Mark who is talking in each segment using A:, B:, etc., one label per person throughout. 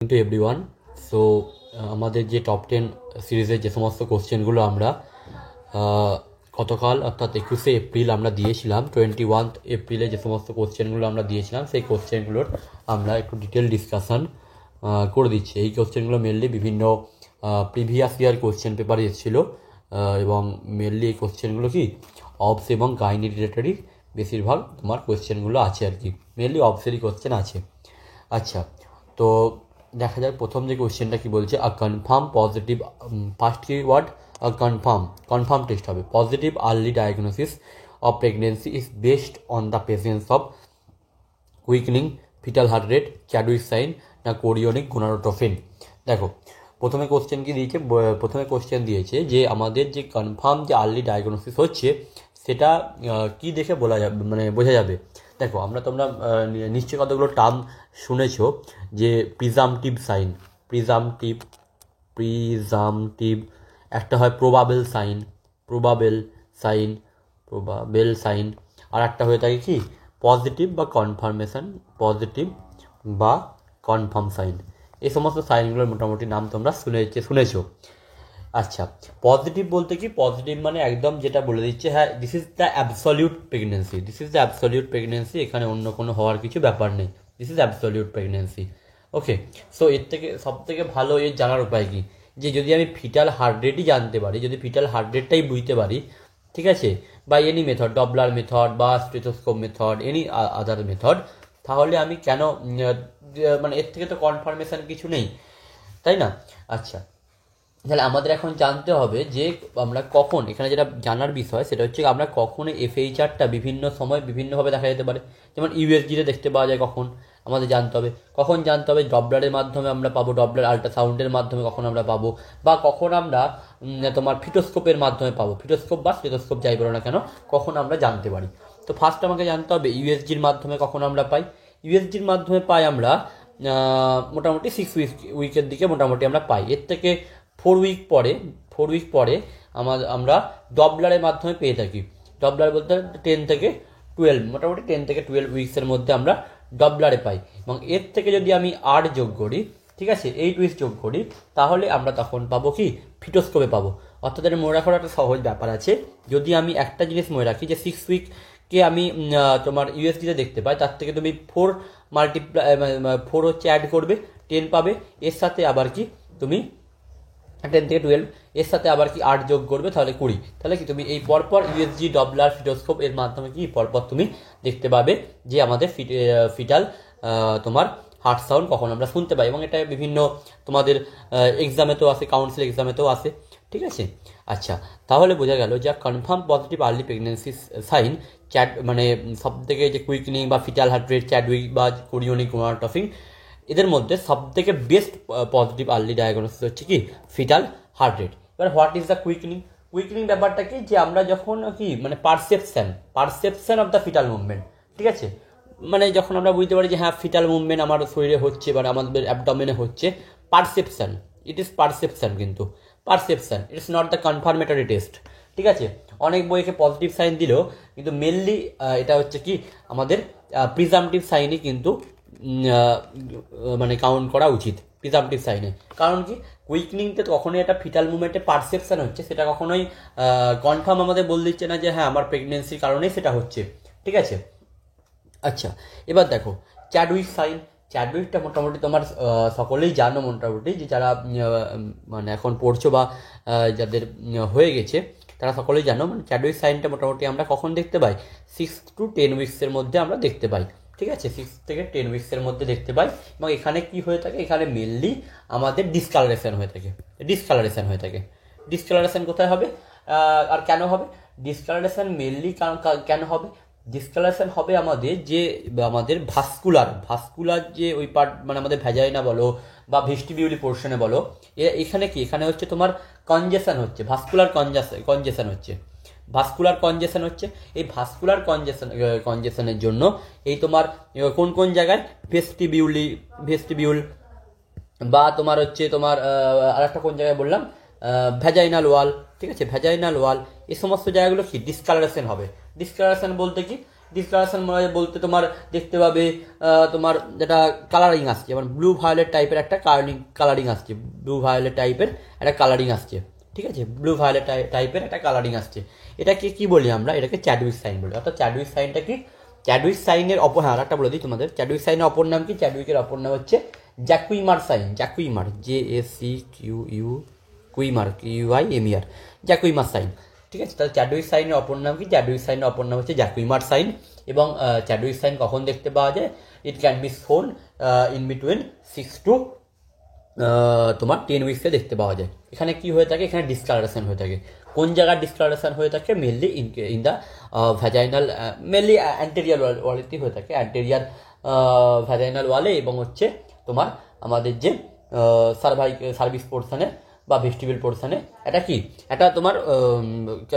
A: To everyone. So আমাদের যে top 10 সিরিজের যে সমস্ত কোশ্চেনগুলো আমরা গতকাল অর্থাৎ 21শে এপ্রিল আমরা দিয়েছিলাম, 21 এপ্রিলে যে সমস্ত কোশ্চেনগুলো আমরা দিয়েছিলাম সেই কোশ্চেনগুলোর আমরা একটু ডিটেল ডিসকাশান করে দিচ্ছি। এই কোশ্চেনগুলো মেনলি বিভিন্ন প্রিভিয়াস ইয়ার কোশ্চেন পেপারে এসেছিলো এবং মেনলি এই কোশ্চেনগুলো কি অবস এবং গাইনি রিলেটেডই বেশিরভাগ তোমার কোশ্চেনগুলো আছে আর কি, মেনলি অবসেরই কোশ্চেন আছে। আচ্ছা, তো দেখা যাক প্রথম যে কোশ্চেনটা কি বলছে, আ কনফার্ম পজিটিভ, ফার্স্ট কি ওয়ার্ড কনফার্ম টেস্ট হবে। Positive early diagnosis of pregnancy is based on the presence of quickening fetal heart rate, Chadwick sign না কোরিওনিক গোনাডোট্রপিন। দেখো প্রথমে কোশ্চেন কি দিয়েছে, প্রথমে কোশ্চেন দিয়েছে যে আমাদের যে কনফার্ম যে আর্লি ডায়াগনোসিস হচ্ছে সেটা কি দেখে বলা যাবে, মানে বোঝা যাবে। দেখো তোমরা নিশ্চয়ই কতগুলো টার্ম শুনেছো, যে প্রিজামটিভ একটা হয় প্রবাবেল সাইন, আর একটা হয়ে থাকে কি পজিটিভ বা কনফার্ম সাইন। এই সমস্ত সাইনগুলোর মোটামুটি নাম তোমরা শুনেছো। আচ্ছা, পজিটিভ বলতে কি, পজিটিভ মানে একদম যেটা বলে দিচ্ছে হ্যাঁ this is the absolute pregnancy, এখানে অন্য কোনো হওয়ার কিছু ব্যাপার নেই, this is absolute pregnancy. Okay, so এর থেকে সব থেকে ভালো এর জানার উপায় কি, যে যদি আমি ফিটাল হার্ট রেটই জানতে পারি, যদি ফিটাল হার্ট রেটটাই বুঝতে পারি, ঠিক আছে, বা এনি মেথড, ডপলার মেথড বা stethoscope method, any other method, তাহলে আমি কেন মানে এর থেকে তো কনফার্মেশন কিছু নেই, তাই না? আচ্ছা, তাহলে আমাদের এখন জানতে হবে যে আমরা কখন, এখানে যেটা জানার বিষয় সেটা হচ্ছে আমরা কখন এফএইচআরটা বিভিন্ন সময় বিভিন্নভাবে দেখা যেতে পারে। যেমন ইউএসজিতে দেখতে পাওয়া যায়, কখন আমাদের জানতে হবে, কখন জানতে হবে ডপলারের মাধ্যমে আমরা পাবো, ডপলার আল্ট্রাসাউন্ডের মাধ্যমে কখন আমরা পাবো, বা কখন আমরা তোমার ফিটোস্কোপের মাধ্যমে পাবো, ফিটোস্কোপ বা স্টেথোস্কোপ যাই বলো না কেন, কখন আমরা জানতে পারি। তো ফার্স্ট আমাকে জানতে হবে ইউএসজির মাধ্যমে কখন আমরা পাই। ইউএসজির মাধ্যমে পাই আমরা মোটামুটি 6 উইকের দিকে মোটামুটি আমরা পাই। এর থেকে 4 উইক পরে আমরা ডপলারের মাধ্যমে পেয়ে থাকি। ডপলার বলতে 10 থেকে 12, মোটামুটি 10 থেকে 12 উইক্সের মধ্যে আমরা ডপলারে পাই। এবং এর থেকে যদি আমি 8 যোগ করি, ঠিক আছে, 8 উইক্স যোগ করি, তাহলে আমরা তখন পাবো কি ফিটোস্কোপে পাবো। অর্থাৎ এটা মনে রাখার একটা সহজ ব্যাপার আছে, যদি আমি একটা জিনিস মনে রাখি যে 6 উইককে আমি তোমার ইউএসডিতে দেখতে পাই, তার থেকে তুমি 4 হচ্ছে অ্যাড করবে, 10 পাবে, এর সাথে আবার কি তুমি 10 থেকে 12, এর সাথে আবার কি 8 যোগ করবে, তাহলে 20। তাহলে কি তুমি এই পরপর ইউএসজি, ডপলার, ফিটোস্কোপ এর মাধ্যমে কি পরপর তুমি দেখতে পাবে যে আমাদের ফিটাল তোমার হার্ট সাউন্ড কখন আমরা শুনতে পাই। এবং এটা বিভিন্ন তোমাদের এক্সামেতেও আসে, কাউন্সিল এক্সামেতেও আসে, ঠিক আছে। আচ্ছা, তাহলে বোঝা গেল যে confirm positive early pregnancy sign মানে সব থেকে যে কুইকনিং বা ফিটাল হার্ট রেট, চ্যাডউইক বা কোরিওনিক গোনাডোট্রপিন, এদের মধ্যে সব থেকে বেস্ট পজিটিভ আর্লি ডায়াগনোসিস হচ্ছে কি ফিটাল হার্ট রেট। এবার হোয়াট ইজ দ্য কুইকনিং ব্যাপারটা কি, যে আমরা যখন কি মানে perception of the fetal movement, ঠিক আছে, মানে যখন আমরা বুঝতে পারি যে হ্যাঁ ফিটাল মুভমেন্ট আমার শরীরে হচ্ছে বা আমাদের অ্যাবডোমেনে হচ্ছে, পারসেপশন, কিন্তু perception, it's not the confirmatory test, ঠিক আছে। অনেক বইকে পজিটিভ সাইন দিলেও কিন্তু মেনলি এটা হচ্ছে কি আমাদের প্রিজামটিভ সাইনই কিন্তু মানে কাউন্ট করা উচিত, প্রিজামটিভ সাইনে। কারণ কি কুইকনিংতে কখনোই একটা ফিটাল মুভমেন্টে পারসেপশন হচ্ছে, সেটা কখনোই কনফার্ম আমাদের বলে দিচ্ছে না যে হ্যাঁ আমার প্রেগনেন্সির কারণেই সেটা হচ্ছে, ঠিক আছে। আচ্ছা, এবার দেখো চ্যাডউইকটা মোটামুটি তোমার সকলেই জানো মোটামুটি, যে যারা মানে এখন পড়ছো বা যাদের হয়ে গেছে তারা সকলেই জানো, মানে চ্যাডউইক সাইনটা মোটামুটি আমরা কখন দেখতে পাই, 6 to 10 উইক্সের মধ্যে আমরা দেখতে পাই, ঠিক আছে, 6 থেকে 10 উইক্সের মধ্যে দেখতে পাই। এবং এখানে কি হয়ে থাকে, এখানে মেনলি আমাদের ডিসকালারেশন হয়ে থাকে। ডিসকালারেশন কোথায় হবে আর কেন হবে? ডিসকালারেশন মেনলি কেন হবে? ডিসকালারেশন হবে আমাদের ভাস্কুলার যে ওই পার্ট, মানে আমাদের ভ্যাজাইনা বলো বা ভেস্টিবিউলি পোর্শনে বলো, এখানে হচ্ছে তোমার কনজেশন হচ্ছে, ভাস্কুলার কনজেশন হচ্ছে। এই ভাস্কুলার কনজেশনের জন্য এই তোমার কোন জায়গায় ভেস্টিবিউল বা তোমার হচ্ছে তোমার আরেকটা কোন জায়গায় বললাম, ভ্যাজাইনাল ওয়াল, ঠিক আছে, ভ্যাজাইনাল ওয়াল, এই সমস্ত জায়গাগুলো কি ডিসকালারেশন হবে। ডিসকালারেশন বলতে কি ডিসকালারেশন বলতে তোমার দেখতে পাবে তোমার যেটা কালারিং আসছে, যেমন ব্লু ভায়োলেট টাইপের একটা কালারিং আসছে, ব্লু ভায়োলেট টাইপের একটা কালারিং আসছে, ঠিক আছে, ব্লু ভায়োলেট টাইপের একটা কালারিং আসছে। এটাকে কি বলি আমরা, এটাকে চ্যাডউইক সাইন বলি। অর্থাৎ চ্যাডউইক সাইনটা কি, চ্যাডউইক সাইনের হ্যাঁ আরেকটা বলে দিই তোমাদের, চ্যাডউইক সাইনের অপর নাম কি, চ্যাডউইকের অপর নাম হচ্ছে জ্যাকুইমার সাইন, জ্যাকুইমার, JACQU কুইমার, QUIMER, জ্যাকুইমার সাইন, ঠিক আছে। তাহলে চ্যাডউইক সাইনের অপর নাম কি, চ্যাডউইক সাইনের অপর নাম হচ্ছে জ্যাকুইমার সাইন। এবং চ্যাডউইক সাইন কখন দেখতে পাওয়া যায়, ইট ক্যান বি শোন ইন বিটুইন 6 to তোমার 10 উইক্সে দেখতে পাওয়া যায়। এখানে কি হয়ে থাকে, এখানে ডিসকালারেশন হয়ে থাকে। কোন জায়গার ডিসকালারেশন হয়ে থাকে, mainly in the vaginal, mainly anterior ওয়ালেতেই হয়ে থাকে, অ্যান্টেরিয়ার ভ্যাজাইনাল ওয়ালে, এবং হচ্ছে তোমার আমাদের যে সার্ভিস পোর্শনে বা ভেস্টিবল পোর্শনে এটা কি, এটা তোমার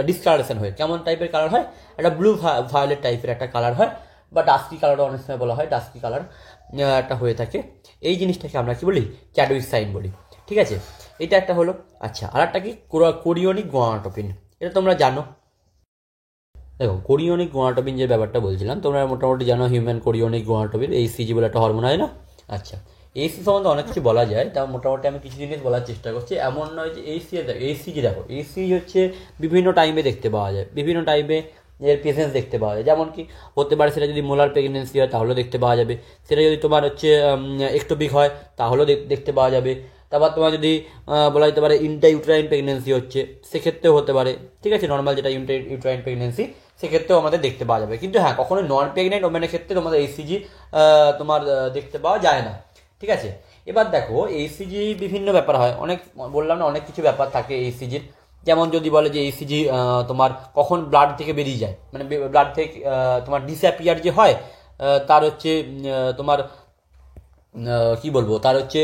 A: ডিসকালারেশন হয়। কেমন টাইপের কালার হয়, একটা ব্লু ভায়োলেট টাইপের একটা কালার হয়, বা ডাস্কি কালারও অনেক সময় বলা হয়, ডাস্কি কালার একটা হয়ে থাকে। এই জিনিসটাকে আমরা কি বলি, চ্যাডউইক সাইন বলি, ঠিক আছে। এটা একটা হলো। আচ্ছা, আর একটা কি, কোরিওনিক গোনাটোপিন, এটা তোমরা জানো। দেখো, কোরিওনিক গোনাটোপিন যে ব্যাপারটা বলছিলাম, তোমরা মোটামুটি জানো হিউম্যান কোরিওনিক গোনাটোপিন, HCG বলে একটা হরমোন হয় না। আচ্ছা, এইসি সম্বন্ধে অনেক কিছু বলা যায়, তা মোটামুটি আমি কিছু জিনিস বলার চেষ্টা করছি। এমন নয় যে এইচসিজি দেখো, এইচসিজি হচ্ছে বিভিন্ন টাইমে দেখতে পাওয়া যায়, বিভিন্ন টাইমে এর প্রেজেন্স দেখতে পাওয়া যায়। যেমন কি হতে পারে, সেটা যদি মোলার প্রেগনেন্সি হয় তাহলেও দেখতে পাওয়া যাবে, সেটা যদি তোমার হচ্ছে একটোপিক হয় তাহলেও দেখতে পাওয়া যাবে। তারপর তোমার যদি বলা যেতে পারে ইউট্রাইন প্রেগনেন্সি হচ্ছে, সেক্ষেত্রেও হতে পারে, ঠিক আছে। নর্মাল যেটা ইউট্রাইন প্রেগনেন্সি, সেক্ষেত্রেও আমাদের দেখতে পাওয়া যাবে। কিন্তু হ্যাঁ, কখনোই নন প্রেগনেন্ট ওমেনের ক্ষেত্রে তোমাদের এইচসিজি তোমার দেখতে পাওয়া যায় না, ঠিক আছে। এবার দেখো, এইচসিজি বিভিন্ন ব্যাপার হয়, অনেক বললাম না, অনেক কিছু ব্যাপার থাকে এইচসিজির। যেমন যদি বলে যে এইচসিজি তোমার কখন ব্লাড থেকে বেরিয়ে যায়, মানে ব্লাড থেকে তোমার ডিসঅ্যাপিয়ার যে হয়, তার হচ্ছে তোমার কি বলবো, তার হচ্ছে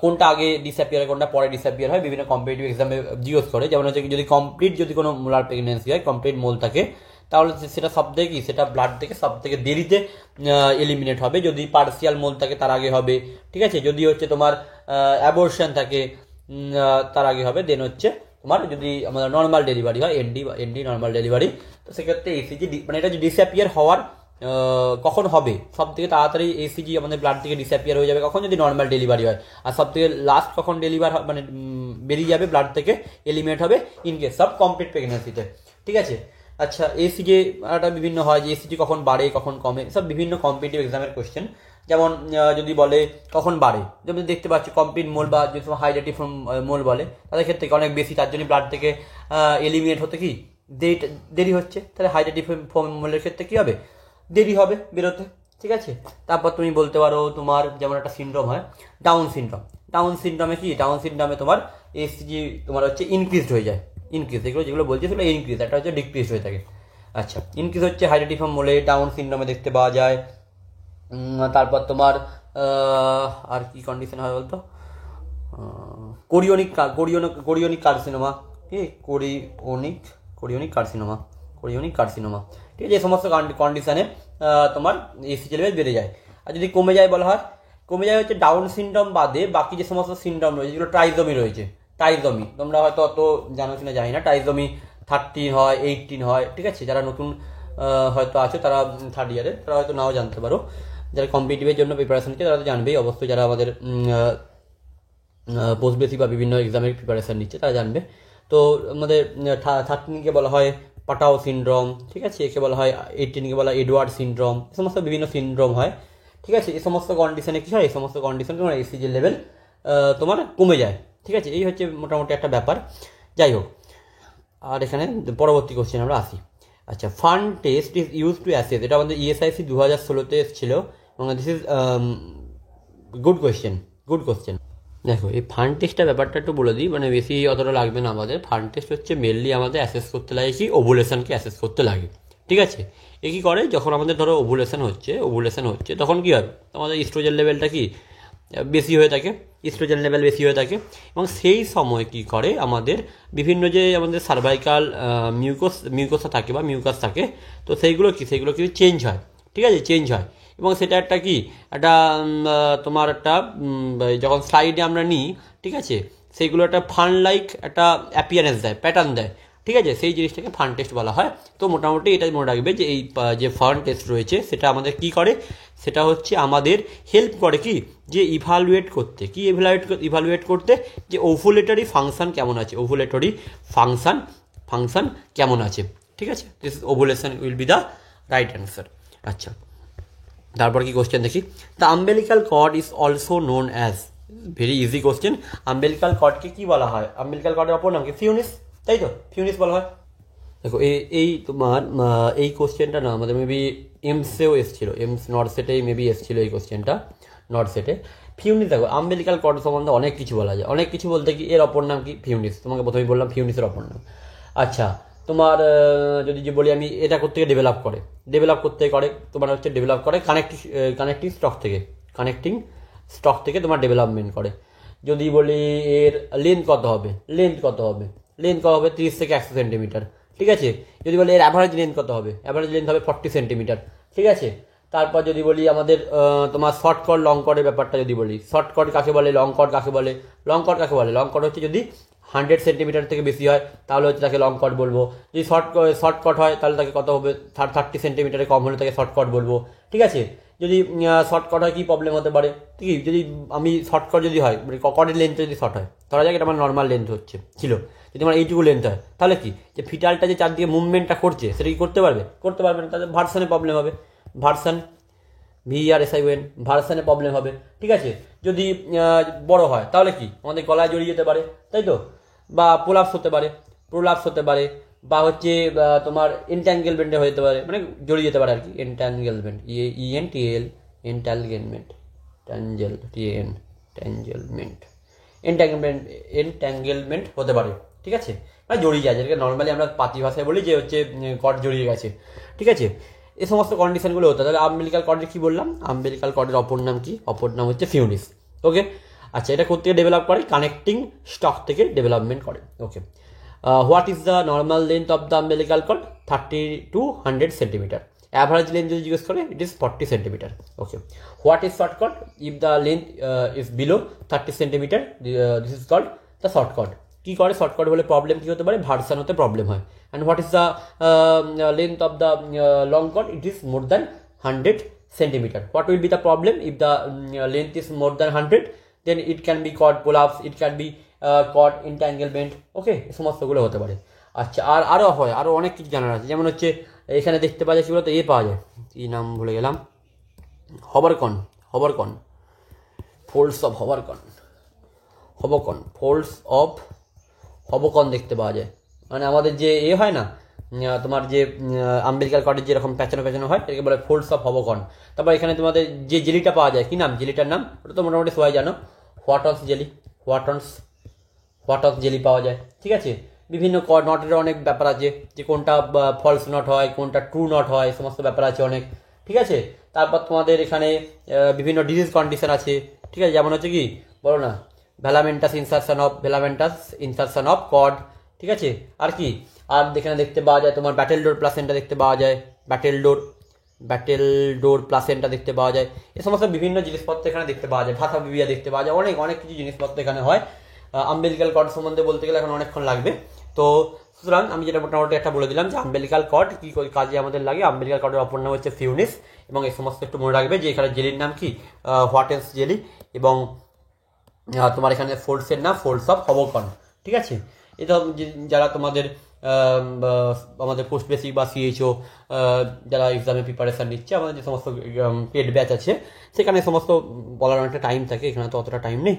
A: কোনটা আগে ডিসঅ্যাপিয়ার হয়, কোনটা পরে ডিসঅ্যাপিয়ার হয়, বিভিন্ন কম্পিটিটিভ এক্সামে জিজ্ঞেস করে। যেমন হচ্ছে যদি কমপ্লিট যদি কোনো মোলার প্রেগনেন্সি হয়, কমপ্লিট মোল থাকে, তাহলে সেটা সব থেকে কি, সেটা ব্লাড থেকে সব থেকে দেরিতে এলিমিনেট হবে। যদি পার্সিয়াল মোল থাকে তার আগে হবে, ঠিক আছে। যদি হচ্ছে তোমার অ্যাবর্শন থাকে তার আগে হবে। দেন হচ্ছে তোমার যদি আমাদের নর্মাল ডেলিভারি হয়, এনডি নর্মাল ডেলিভারি, তো সেক্ষেত্রে এসিজি মানে এটা যে ডিসঅ্যাপিয়ার হওয়ার কখন হবে, সব থেকে তাড়াতাড়ি এসিজি আমাদের ব্লাড থেকে ডিসঅ্যাপিয়ার হয়ে যাবে কখন, যদি নর্মাল ডেলিভারি হয়। আর সব থেকে লাস্ট কখন ডেলিভার মানে বেরিয়ে যাবে ব্লাড থেকে, এলিমিনেট হবে ইন কেস অফ কমপ্লিট প্রেগনেন্সিতে, ঠিক আছে। আচ্ছা, এসিজি একটা বিভিন্ন হয়, যে এসিজি কখন বাড়ে কখন কমে, সব বিভিন্ন কম্পিটিটিভ এক্সামের কোশ্চেন। যেমন যদি বলে কখন বাড়ে, যেমন দেখতে পাচ্ছি কমপ্লিট মোল বা যে সময় হাইড্রেটিভ মোল বলে, তাদের ক্ষেত্রে অনেক বেশি, তার জন্য ব্লাড থেকে এলিমিনেট হতে কি দেরি হচ্ছে। তাহলে হাইড্রেটিভ মোলের ক্ষেত্রে কী হবে, দেরি হবে বেরোতে, ঠিক আছে। তারপর তুমি বলতে পারো তোমার যেমন একটা সিনড্রোম হয়, ডাউন সিনড্রোম। ডাউন সিনড্রোমে কি, ডাউন সিনড্রোমে তোমার এসিজি তোমার হচ্ছে ইনক্রিজড হয়ে যায়, ইনক্রিজ, এগুলো যেগুলো বলছি সেগুলো ইনক্রিজ, একটা হচ্ছে ডিক্রিজ হয়ে থাকে। আচ্ছা, ইনক্রিজ হচ্ছে হাইড্রেটিভ মোলে, ডাউন সিনড্রোমে দেখতে পাওয়া যায়। তারপর তোমার আর কি কন্ডিশন হয় বলতো, কোরিওনিক কার্সিনোমা, ঠিক আছে, কোরিওনিক কার্সিনোমা, ঠিক আছে। এই সমস্ত কন্ডিশনে তোমার এসিজি লেভেল বেড়ে যায়। আর যদি কমে যায় বলা হয়, কমে যায় হচ্ছে ডাউন সিনড্রোম বাদে বাকি যে সমস্ত সিনড্রোম রয়েছে, যেগুলো ট্রাইজমি রয়েছে, ট্রাইজমি তোমরা হয়তো অত জানো কিনা জানি না, ট্রাইজমি 13 হয়, 18 হয়, ঠিক আছে। যারা নতুন হয়তো আছে, তারা থার্ড ইয়ারে, তারা হয়তো নাও জানতে পারো। যারা কম্পিটিটিভের জন্য প্রিপারেশন নিচ্ছে তারা তো জানবেই অবশ্যই, যারা আমাদের পোস্ট বেসিক বা বিভিন্ন এক্সামের প্রিপারেশন নিচ্ছে তারা জানবে। তো আমাদের 13কে বলা হয় পাটাও সিনড্রোম, ঠিক আছে। একে বলা হয় 18কে বলা হয় এডওয়ার্ড সিনড্রোম, এই সমস্ত বিভিন্ন সিনড্রোম হয়, ঠিক আছে। এই সমস্ত কন্ডিশনে কী হয়, এই সমস্ত কন্ডিশনে তোমার এসিজি লেভেল তোমার কমে যায়, ঠিক আছে। এই হচ্ছে মোটামুটি একটা ব্যাপার। যাই হোক, আর এখানে পরবর্তী কোশ্চেন আমরা আসি। আচ্ছা, fern test is use to assess, এটা আমাদের ESIC 2016-তে এসেছিল, এবং দিস ইজ গুড কোশ্চেন। দেখো, এই ফান্ড টেস্টটা ব্যাপারটা একটু বলে দিই, মানে বেশি অতটা লাগবে না আমাদের। ফান্ড টেস্ট হচ্ছে মেনলি আমাদের অ্যাসেস করতে লাগে কি, ওভুলেশনকে অ্যাসেস করতে লাগে, ঠিক আছে। এ কী করে, যখন আমাদের ধরো ওভুলেশন হচ্ছে তখন কী হয়, আমাদের ইস্ট্রোজেন লেভেলটা কি বেশি হয়ে থাকে, ইস্ট্রোজেন লেভেল বেশি হয়ে থাকে, এবং সেই সময় কি করে আমাদের বিভিন্ন যে আমাদের সার্ভাইকাল মিউকোসা থাকে বা মিউকাস থাকে, তো সেইগুলো কি চেঞ্জ হয়, ঠিক আছে, চেঞ্জ হয়। এবং সেটা একটা কি, একটা তোমার একটা যখন স্লাইডে আমরা নিই, ঠিক আছে, সেইগুলো একটা ফান লাইক একটা অ্যাপিয়ারেন্স দেয়, প্যাটার্ন দেয়, ঠিক আছে, সেই জিনিসটাকে ফান টেস্ট বলা হয়। তো মোটামুটি এটা মনে রাখবে যে এই যে ফান টেস্ট রয়েছে সেটা আমাদের কি করে, সেটা হচ্ছে আমাদের হেল্প করে কি, যে ইভালুয়েট করতে, কি ইভালুয়েট করতে, যে ওভুলেটরি ফাংশন কেমন আছে, ওভুলেটরি ফাংশন কেমন আছে। ঠিক আছে, this ovulation will be the right answer. আচ্ছা, তারপর কি কোশ্চেন দেখি, the umbilical cord is also known as, very easy question, umbilical কর্ডকে কি বলা হয়, আম্বেলিকাল কর্ডের অপর নাম কি, ফিউনিস, তাই তো, ফিউনিস বলা হয়। দেখো এই তোমার এই কোশ্চেনটা না আমাদের মেবি এমসেও এসেছিলো, এমস নর্থ সেটেই মেবি এসেছিলো এই কোশ্চেনটা, নর্থ সেটে। ফিউনিস, দেখো আম্বেলিকাল কর্ড সম্বন্ধে অনেক কিছু বলা যায়, অনেক কিছু বলতে কি এর অপর নাম কি, ফিউনিস, তোমাকে প্রথমেই বললাম ফিউনিসের অপর নাম। আচ্ছা, তোমার যদি যে বলি আমি, এটা করতে ডেভেলপ করে তোমার হচ্ছে ডেভেলপ করে কানেক্টিং স্টক থেকে তোমার ডেভেলপমেন্ট করে। যদি বলি এর লেন্থ কত হবে, লেন্থ কত হবে 30 থেকে 100 সেন্টিমিটার। ঠিক আছে, যদি বলি এর অ্যাভারেজ লেন্থ কত হবে, অ্যাভারেজ লেন্থ হবে 40 সেন্টিমিটার। ঠিক আছে, তারপর যদি বলি আমাদের তোমার শর্ট কট লং কটের ব্যাপারটা যদি বলি, শর্ট কট কাকে বলে, লং কট কাকে বলে, লং কট হচ্ছে যদি 100 সেন্টিমিটার থেকে বেশি হয় তাহলে হচ্ছে তাকে লং কট বলবো। যদি শর্ট কট হয় তাহলে তাকে কত হবে, 30 সেন্টিমিটারে কম হলে তাকে শর্ট কট বলবো। ঠিক আছে, যদি শর্ট কট হয় কী প্রবলেম হতে পারে, ঠিক আছে, যদি আমি শর্ট কট যদি হয় মানে কটের লেন্থ যদি শর্ট হয়, ধরা যাক এটা আমার নর্মাল লেন্থ ছিল, যদি আমার এইটুকু লেন্থ হয় তাহলে কি, যে ফিটালটা যে চারদিকে মুভমেন্টটা করছে সেটা কি করতে পারবে না, তাদের ভার্সানে প্রবলেম হবে, ভার্সান VERSION ভার্সানে প্রবলেম হবে। ঠিক আছে, যদি বড় হয় তাহলে কি আমাদের গলায় জড়িয়ে যেতে পারে, তাই তো, বা প্রোলাপস হতে পারে, বা হচ্ছে তোমার এন্ট্যাঙ্গেলমেন্টে হয়ে যেতে পারে, মানে জড়িয়ে যেতে পারে আর কি, এন্ট্যাঙ্গেলমেন্ট, এন্ট্যাঙ্গেলমেন্ট হতে পারে। ঠিক আছে, মানে জড়িয়ে যায়, যেটাকে নর্মালি আমরা পাতি ভাষায় বলি যে হচ্ছে কর্ড জড়িয়ে গেছে। ঠিক আছে, এই সমস্ত কন্ডিশনগুলো হতো। তাহলে আম্বেলিকাল কর্ডের কি বললাম, আম্বেলিকাল কর্ডের অপর নাম কি, অপর নাম হচ্ছে ফিউনিস। ওকে, আচ্ছা, এটা কোথা থেকে ডেভেলপ করে, কানেক্টিং স্টক থেকে ডেভেলপমেন্ট করে। Okay, what is the normal length of the umbilical cord, 30 to 100 centimetre. Average length যদি জিজ্ঞেস করে it is 40 centimetre. Okay, what is short cord, if the length is below 30 centimetre, this is called the short cord. কী করে short কট হলে problem কী হতে পারে, version হতে problem হয়। And what is the length of the long cord, it is more than 100 centimetre. What will be the problem if the length is more than 100, then it can be cord prolapse, it can be cord entanglement. Okay, এই সমস্তগুলো হতে পারে। আচ্ছা, আরও অনেক কিছু জানার আছে, যেমন হচ্ছে এখানে দেখতে পাওয়া যায় সেগুলো তো পাওয়া যায়, কি নাম ভুলে গেলাম, হবারকন, ফোল্ডস অফ হবকন দেখতে পাওয়া যায়। মানে আমাদের যে হয় না তোমার যে আম্বেলিকাল কর্ডের যেরকম প্যাঁচানো হয় এটাকে বলে ফোল্ডস অফ হবকন। তারপর এখানে তোমাদের যে জেলিটা পাওয়া যায়, কি নাম জেলিটার নাম, ওটা তো মোটামুটি সবাই জানো, হোয়াটস জেলি পাওয়া যায়। ঠিক আছে, বিভিন্ন নটের অনেক ব্যাপার আছে, যে কোনটা ফলস নট হয়, কোনটা ট্রু নট হয়, সমস্ত ব্যাপার আছে অনেক। ঠিক আছে, তারপর তোমাদের এখানে বিভিন্ন ডিজিজ কন্ডিশন আছে। ঠিক আছে, যেমন হচ্ছে কি বলো না, ভেলামেন্টাস ইনসারশন অফ কর্ড। ঠিক আছে, আর কি, আর এখানে দেখতে পাওয়া যায় তোমার ব্যাটেল ডোর প্লাসেন্টা দেখতে পাওয়া যায়, ব্যাটেল ডোর প্লাসেন্টা দেখতে পাওয়া যায়। এই সমস্ত বিভিন্ন জিনিসপত্র এখানে দেখতে পাওয়া যায়, ভাষা বিবিয়া দেখতে পাওয়া যায়, অনেক কিছু জিনিসপত্র এখানে হয়। আম্বেলিকাল কর্ড সম্বন্ধে বলতে গেলে এখন অনেকক্ষণ লাগবে। তো সুতরাং আমি যেটা মোটামুটি একটা বলে দিলাম যে আম্বেলিকাল কর্ড কী কাজে আমাদের লাগে। আম্বেলিকাল কর্ডের অপর নাম হচ্ছে ফিউনিস, এবং এই সমস্ত একটু মনে রাখবে যে এখানে জেলির নাম কি, হোয়াটেন্স জেলি, এবং তোমার এখানে ফোল্ডসের নাম ফোল্ডস অফ হবকন। ঠিক আছে, এটা যারা তোমাদের আমাদের পোস্ট বেসিক বা সিএইচও যারা এক্সামে প্রিপারেশান নিচ্ছে, আমাদের যে সমস্ত পেড ব্যাচ আছে সেখানে সমস্ত বলার অনেকটা টাইম থাকে, এখানে তো অতটা টাইম নেই।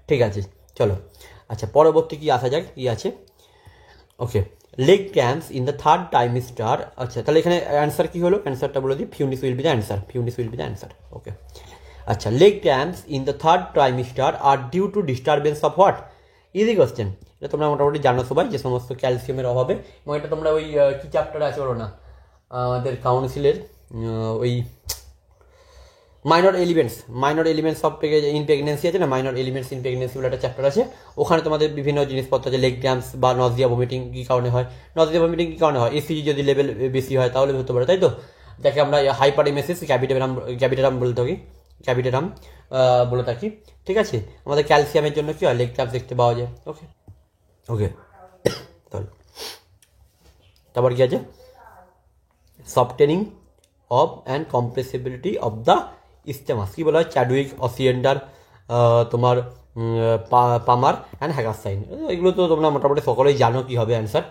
A: ঠিক আছে, চলো। আচ্ছা, পরবর্তী কি আসা যাক, কি আছে। Okay, leg cramps in the third trimester. আচ্ছা, তাহলে এখানে অ্যান্সার কি হলো, অ্যান্সারটা বলে দিই, funis will be the answer. Okay, আচ্ছা, leg cramps in the third trimester আর due to disturbance of what, easy question. এটা তোমরা মোটামুটি জানো সবাই, যে সমস্ত ক্যালসিয়ামের অভাবে, এবং এটা তোমরা ওই কী চ্যাপ্টারে আছে বলো না, আমাদের কাউন্সিলের ওই minor elements of in pregnancy আছে না, মাইনর এলিমেন্টস ইন প্রেগনেন্সি বলে একটা চ্যাপ্টার আছে, ওখানে তোমাদের বিভিন্ন জিনিসপত্র আছে, লেগ ক্র্যাম্পস বা নজিয়া ভমিটিং কী কারণে হয়, এসিজি যদি লেভেল বেশি হয় তাহলে হতে পারে, তাই তো, যাকে আমরা হাইপারএমেসিস ক্যাভিটেরাম বলে থাকি। ঠিক আছে, আমাদের ক্যালসিয়ামের জন্য কি হয়, লেগ ক্র্যাম্পস দেখতে পাওয়া যায়। ওকে, চলো। তারপর কি আছে, softening of and compressibility of the isthmus, কী বলা হয়, চ্যাডউইক, অসিয়েন্ডার, তোমার পামার অ্যান্ড হ্যাগারসাইন। এগুলো তো তোমরা মোটামুটি সকলেই জানো কী হবে অ্যান্সার,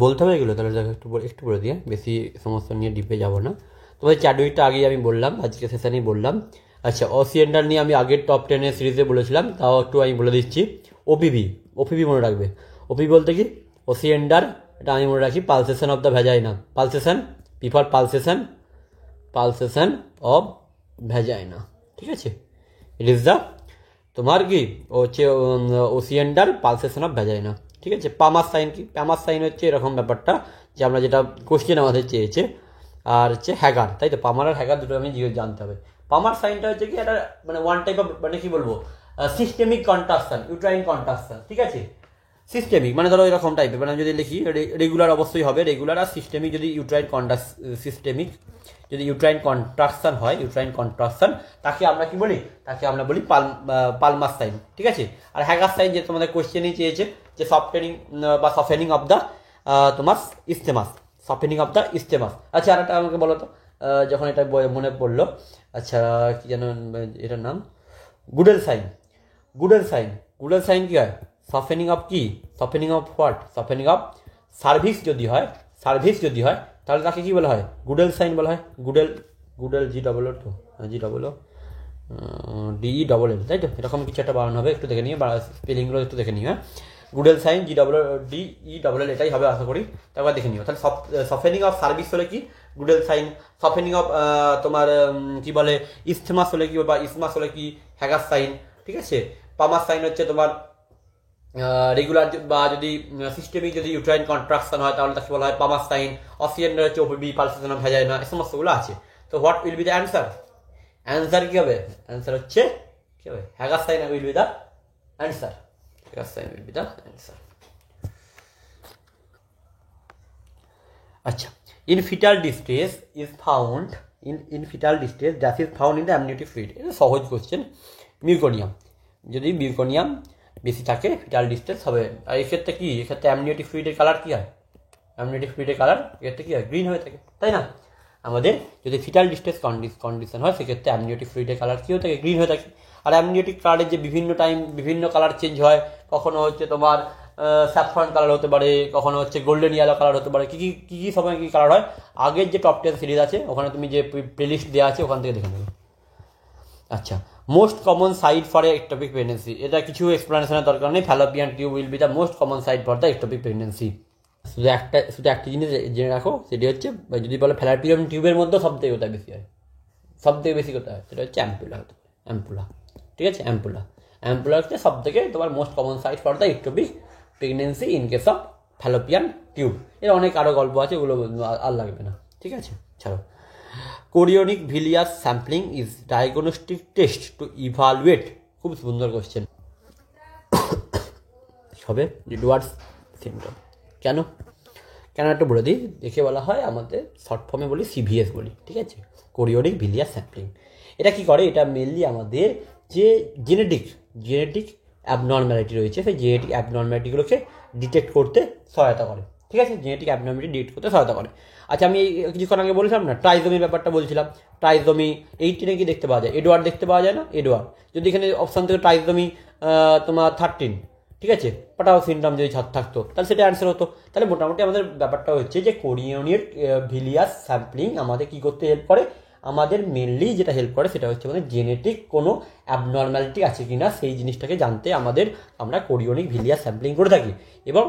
A: বলতে হবে এগুলো। তাহলে দেখো একটু বলে দিয়ে, বেশি সমস্যা নিয়ে ডিপে যাব না। তোমাদের চ্যাডউইকটা আগেই আমি বললাম, আজকে সেশনেই বললাম। আচ্ছা, অসিয়েন্ডার নিয়ে আমি আগের টপ 10 সিরিজে বলেছিলাম, তাও একটু আমি বলে দিচ্ছি। ওপিভি মনে রাখবে। ওপিভি বলতে কি, অসিয়েন্ডার, এটা আমি মনে রাখি, pulsation of the vagina, pulsation, পিফার পালসেশন অফ ভ্যাজাইনা, ঠিক আছে। ইট ইজ দ্য তোমার কি হচ্ছে ওসিয়েন্ডার পালসেশন অফ ভ্যাজাইনা, ঠিক আছে। পামার সাইন কি, পামার সাইন হচ্ছে এরকম ব্যাপারটা যে আমরা যেটা কোশ্চেন আমাদের চেয়েছে, আর হচ্ছে হ্যাগার, তাই তো, পামার আর হ্যাগার দুটো আমি জানতে হবে। পামার সাইনটা হচ্ছে কি, একটা মানে ওয়ান টাইপ অফ, মানে কি বলবো, সিস্টেমিক কন্ট্রাকশন, ইউট্রাইন কন্ট্রাকশন, ঠিক আছে। সিস্টেমিক মানে ধরো এরকম টাইপের, মানে যদি লিখি রেগুলার অবশ্যই হবে, রেগুলার আর সিস্টেমিক, যদি সিস্টেমিক যদি ইউট্রাইন কন্ট্রাকশন হয়, ইউট্রাইন কন্ট্রাকশন, তাকে আমরা কি বলি, তাকে আমরা বলি পালমার সাইন, ঠিক আছে। আর হ্যাগার সাইন যে তোমাদের কোশ্চেনই চেয়েছে, যে সফটেনিং বা সফেনিং অফ দ্য তোমার ইস্টেমাস, সফেনিং অফ দ্য ইস্টেমাস। আচ্ছা, আর একটা আমাকে বলো তো, যখন এটা মনে পড়লো, আচ্ছা কি যেন এটার নাম, গুডেল সাইন। গুডেল সাইন কি হয়, সফেনিং অফ কি, সফেনিং অফ হোয়াট, সফেনিং অফ সার্ভিস যদি হয়, তাহলে তাকে কি বলা হয়, গুডেল সাইন বলা হয়। গুডেল জি DELL, তাই তো, এরকম কিছু একটা বানানো হবে, একটু দেখে নিয়ে, স্পেলিংগুলো একটু দেখে নিও, হ্যাঁ। গুডেল সাইন DELL, এটাই হবে আশা করি, তারপর দেখে নিও। তাহলে সফেনিং অফ সার্ভিস হলে কি, গুডেল সাইন। সফেনিং অফ তোমার কি বলে, ইস্থমাস হলে কি, বা ইসমাস হলে কি, হ্যাগার সাইন, ঠিক আছে। পামার সাইন হচ্ছে তোমার রেগুলার, বা যদি সিস্টেমিক যদি ইউট্রাইন কন্ট্রাকশন হয়, তাহলে তাকে বলা হয় পামার সাইন। অসিয়েন্ডার হচ্ছে ওপিভি, পালসেশন অফ ভ্যাজাইনা, এই সমস্তগুলো আছে। তো what will be the answer, answer কি হবে, অ্যান্সার হচ্ছে কি হবে, Hegar sign will be the answer, Hegar sign will be the answer. আচ্ছা, in fetal distress is found, in fetal distress that is found in the amniotic fluid. এটা সহজ question. মিউকোনিয়াম, যদি মিউকোনিয়াম বেশি থাকে, ফিটাল ডিস্ট্রেস হবে। আর এক্ষেত্রে কি, এক্ষেত্রে অ্যামনিওটিক ফ্লুইডের কালার কি হয়, অ্যামনিওটিক ফ্লুইডের কালার এক্ষেত্রে কি হয়, গ্রিন হয়ে থাকে, তাই না। আমাদের যদি ফিটাল ডিস্ট্রেস কন্ডিশন হয়, সেক্ষেত্রে অ্যামনিওটিক ফ্লুইডের কালার কী হয়ে থাকে, গ্রিন হয়ে থাকে। আর অ্যামনিওটিক কালারের যে বিভিন্ন টাইম বিভিন্ন কালার চেঞ্জ হয়, কখনো হচ্ছে তোমার স্যাফরন কালার হতে পারে, কখনো হচ্ছে গোল্ডেন ইয়েলো কালার হতে পারে, কী সময় কী কালার হয়, আগের যে টপ 10 সিরিজ আছে ওখানে তুমি যে প্লেলিস্ট দেওয়া আছে ওখান থেকে দেখে নেবে। আচ্ছা, most common site for a ectopic pregnancy, এটা কিছু এক্সপ্লেনেশনের দরকার নেই, fallopian tube will be the most common site for the ectopic pregnancy. শুধু একটা জিনিস জেনে রাখো, সেটি হচ্ছে, যদি বলো ফ্যালোপিয়ান টিউবের মধ্যে সব থেকে কোথায় বেশি হয়, সব থেকে বেশি কোথায় হয়, সেটা হচ্ছে অ্যাম্পুলা হতে পারে, অ্যাম্পুলা, ঠিক আছে। অ্যাম্পুলা হচ্ছে সব থেকে তোমার most common site for the ectopic pregnancy in case of fallopian tube. এর অনেক আরও গল্প আছে, ওগুলো আর লাগবে না, ঠিক আছে, ছাড়ো। Chorionic villus sampling is diagnostic test to evaluate, খুব সুন্দর কোশ্চেন হবে, এডওয়ার্ডস সিনড্রোম। কেন একটু বলে দিই, দেখে বলা হয়, আমাদের শর্ট ফর্মে বলি CVS বলি, ঠিক আছে, কোরিওনিক ভিলিয়াস স্যাম্পলিং। এটা কি করে, এটা মেনলি আমাদের যে জেনেটিক অ্যাবনর্ম্যালিটি রয়েছে, সেই জেনেটিক অ্যাবনর্ম্যালিটিগুলোকে ডিটেক্ট করতে সহায়তা করে, ঠিক আছে, জেনেটিক অ্যাবনর্ম্যালিটি ডিটেক্ট করতে সহায়তা করে। আচ্ছা, আমি কিছুক্ষণ আগে বলেছিলাম না, ট্রাইজোমির ব্যাপারটা বলছিলাম, ট্রাইজোমি 18 কি দেখতে পাওয়া যায়, এডওয়ার্ড দেখতে পাওয়া যায় না, এডওয়ার্ড। যদি এখানে অপশান থেকে ট্রাইজোমি তোমার 13, ঠিক আছে, পাটাও সিনড্রোম যদি থাকতো, তাহলে সেটা অ্যান্সার হতো। তাহলে মোটামুটি আমাদের ব্যাপারটা হচ্ছে যে কোরিওনিক ভিলিয়াস স্যাম্পলিং আমাদের কী করতে হেল্প করে, আমাদের মেনলি যেটা হেল্প করে সেটা হচ্ছে আমাদের জেনেটিক কোনো অ্যাবনর্ম্যালিটি আছে কি না সেই জিনিসটাকে জানতে আমরা কোরিওনিক ভিলিয়াস স্যাম্পলিং করে থাকি। এবং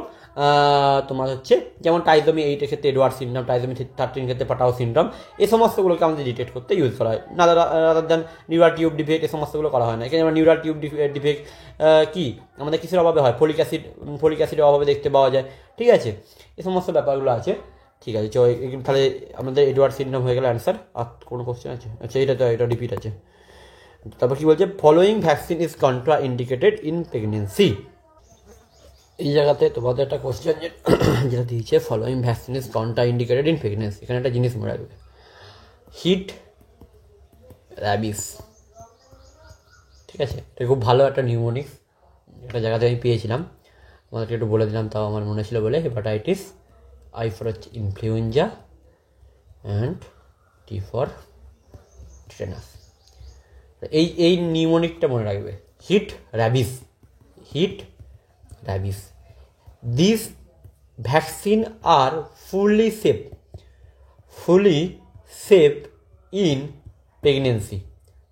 A: তোমার হচ্ছে যেমন ট্রাইজোমি 8 ক্ষেত্রে এডওয়ার্ড সিনড্রোম, ট্রাইজোমি 13 ক্ষেত্রে পাটাও সিনড্রোম, এই সমস্তগুলোকে আমাদের ডিটেক্ট করতে ইউজ করা হয়, না rather than neural tube defect, এই সমস্তগুলো করা হয় না। এখানে নিউরাল টিউব ডিফেক্ট কি আমাদের কিসের অভাবে হয়, ফলিক অ্যাসিডের অভাবে দেখতে পাওয়া যায়, ঠিক আছে, এই সমস্ত ব্যাপারগুলো আছে, ঠিক আছে। তাহলে আমাদের এডওয়ার্ড সিনড্রোম হয়ে গেল অ্যান্সার। আর কোনো কোশ্চেন আছে? আচ্ছা, এটা রিপিট আছে। তারপর কি বলছে, following vaccine is contra indicated in pregnancy. এই জায়গাতে তোমাদের একটা কোশ্চেন যেটা দিয়েছে, following vaccine is contra indicated in pregnancy, এখানে একটা জিনিস মনে রাখবে, হিট, র্যাবিস, ঠিক আছে, এটা খুব ভালো একটা নিউমোনিক্স, একটা জায়গাতে আমি পেয়েছিলাম, আমাদেরকে একটু বলে দিলাম, তাও আমার মনে ছিল বলে, hepatitis I for influenza, and T for tetanus. এই নিউমোনিকটা মনে রাখবে, hit rabies. This vaccine are fully safe in pregnancy.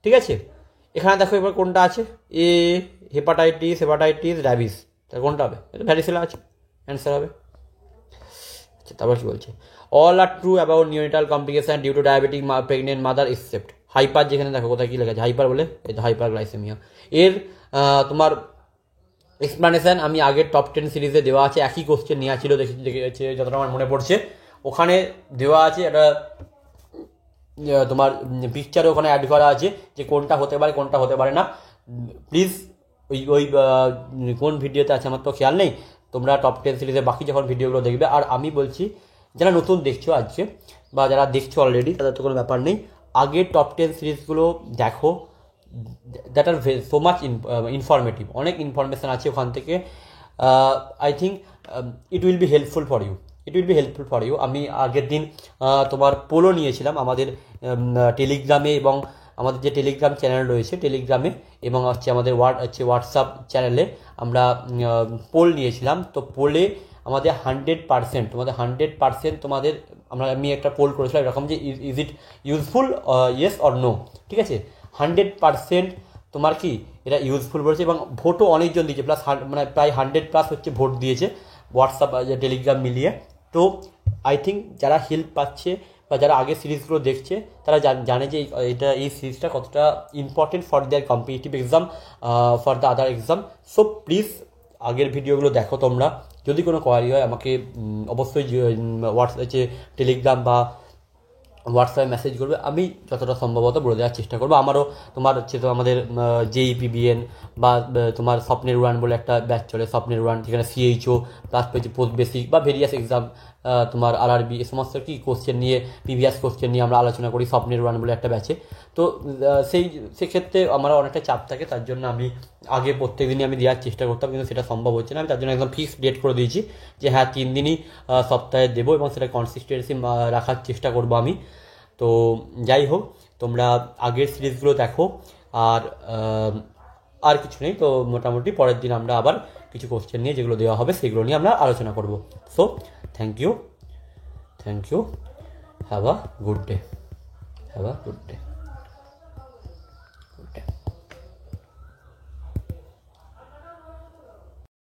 A: ঠিক আছে, এখানে দেখো এবার কোনটা আছে, এ হেপাটাইটিস র্যাবিস, তাহলে কোনটা হবে? ভ্যারিসেলা আছে, অ্যান্সার হবে। আচ্ছা, তারপর কি বলছে, all are true about neonatal complication due to diabetic pregnant mother except hyper, যেখানে দেখো কোথায় কী লেখা আছে হাইপার বলে, এই তো হাইপারগ্লাইসেমিয়া। এর তোমার এক্সপ্লানেশন আমি আগের টপ 10 সিরিজে দেওয়া আছে, একই কোশ্চেন নেওয়া ছিল, দেখেছি যতটা আমার মনে পড়ছে, ওখানে দেওয়া আছে একটা তোমার পিকচারও ওখানে অ্যাড করা আছে যে কোনটা হতে পারে কোনটা হতে পারে না। প্লিজ ওই কোন ভিডিওতে আছে আমার তো খেয়াল নেই, তোমরা টপ 10 সিরিজের বাকি যখন ভিডিওগুলো দেখবে। আর আমি বলছি যারা নতুন দেখছো আজকে বা যারা দেখছো অলরেডি, তাদের তো কোনো ব্যাপার নেই, আগের টপ 10 সিরিজগুলো দেখো, that are so much informative, অনেক ইনফরমেশান আছে ওখান থেকে। I think it will be helpful for you. আমি আগের দিন তোমার পোলও নিয়েছিলাম আমাদের টেলিগ্রামে, এবং আমাদের যে টেলিগ্রাম চ্যানেল রয়েছে টেলিগ্রামে, এবং হচ্ছে আমাদের হোয়াটসঅ্যাপ চ্যানেলে আমরা পোল নিয়েছিলাম। তো পোলে আমাদের 100% তোমাদের আমি একটা পোল করেছিলাম এরকম যে is it useful, yes or no. ঠিক আছে, 100% তোমার কি এটা ইউজফুল বলেছে, এবং ভোটও অনেকজন দিয়েছে, প্লাস মানে প্রায় 100+ হচ্ছে ভোট দিয়েছে হোয়াটসঅ্যাপ টেলিগ্রাম মিলিয়ে। তো আই থিঙ্ক যারা হেল্প পাচ্ছে বা যারা আগের সিরিজগুলো দেখছে তারা জানে যে এই সিরিজটা কতটা important for their competitive exam, for the other exam. So please আগের ভিডিওগুলো দেখো তোমরা, যদি কোনো কোয়ারি হয় আমাকে অবশ্যই হোয়াটসঅ্যাপে টেলিগ্রাম বা হোয়াটসঅ্যাপে মেসেজ করবে, আমি যতটা সম্ভবত বলে দেওয়ার চেষ্টা করবো। আমারও তোমার হচ্ছে তো আমাদের JEPBN বা তোমার স্বপ্নের উড়ান বলে একটা ব্যাচ চলে, স্বপ্নের উড়ান, যেখানে CHO প্লাস পেয়েছে পোস্ট বেসিক বা ভেরিয়াস এক্সাম, তোমার RRB, এ সমস্ত কি কোশ্চেন নিয়ে, প্রিভিয়াস কোশ্চেন নিয়ে আমরা আলোচনা করি স্বপ্নের উড়ান বলে একটা ব্যাচে। তো সেক্ষেত্রে আমার অনেকটা চাপ থাকে, তার জন্য আমি আগে প্রত্যেক দিনই আমি দেওয়ার চেষ্টা করতাম, কিন্তু সেটা সম্ভব হচ্ছে না। আমি তার জন্য একদম ফিক্সড ডেট করে দিয়েছি যে হ্যাঁ 3 দিনই সপ্তাহে দেবো, এবং সেটা কনসিস্টেন্সি রাখার চেষ্টা করবো আমি। তো যাই হোক, তোমরা আগের সিরিজগুলো দেখো, আর কিছু নেই। তো মোটামুটি পরের দিন আমরা আবার কিছু কোশ্চেন নিয়ে যেগুলো দেওয়া হবে সেগুলো নিয়ে আমরা আলোচনা করব। So thank you, have a good day.